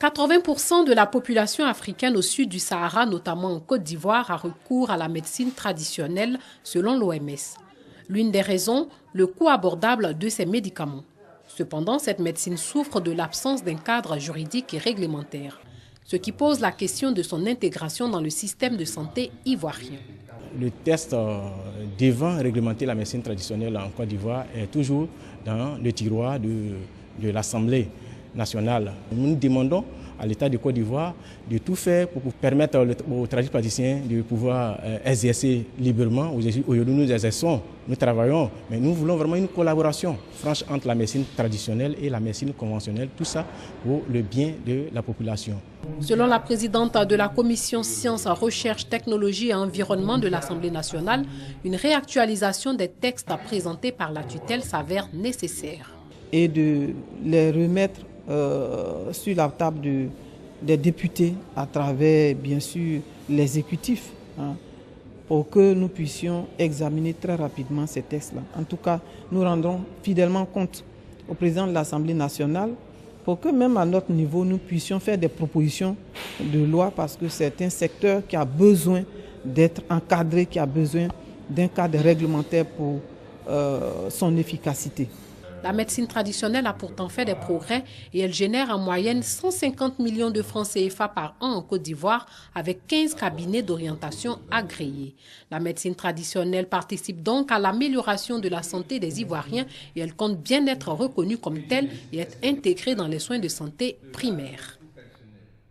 80% de la population africaine au sud du Sahara, notamment en Côte d'Ivoire, a recours à la médecine traditionnelle selon l'OMS. L'une des raisons, le coût abordable de ces médicaments. Cependant, cette médecine souffre de l'absence d'un cadre juridique et réglementaire, ce qui pose la question de son intégration dans le système de santé ivoirien. Le test devant réglementer la médecine traditionnelle en Côte d'Ivoire est toujours dans le tiroir de l'Assemblée nationale. Nous demandons à l'État de Côte d'Ivoire de tout faire pour permettre aux tradipraticiens de pouvoir exercer librement. Aujourd'hui, nous exerçons, nous travaillons, mais nous voulons vraiment une collaboration franche entre la médecine traditionnelle et la médecine conventionnelle, tout ça pour le bien de la population. Selon la présidente de la Commission Sciences, Recherche, Technologie et Environnement de l'Assemblée nationale, une réactualisation des textes présentés par la tutelle s'avère nécessaire. Et de les remettre sur la table des députés à travers, bien sûr, l'exécutif, pour que nous puissions examiner très rapidement ces textes-là. En tout cas, nous rendrons fidèlement compte au président de l'Assemblée nationale pour que même à notre niveau, nous puissions faire des propositions de loi parce que c'est un secteur qui a besoin d'être encadré, qui a besoin d'un cadre réglementaire pour son efficacité. La médecine traditionnelle a pourtant fait des progrès et elle génère en moyenne 150 millions de francs CFA par an en Côte d'Ivoire avec 15 cabinets d'orientation agréés. La médecine traditionnelle participe donc à l'amélioration de la santé des Ivoiriens et elle compte bien être reconnue comme telle et être intégrée dans les soins de santé primaires.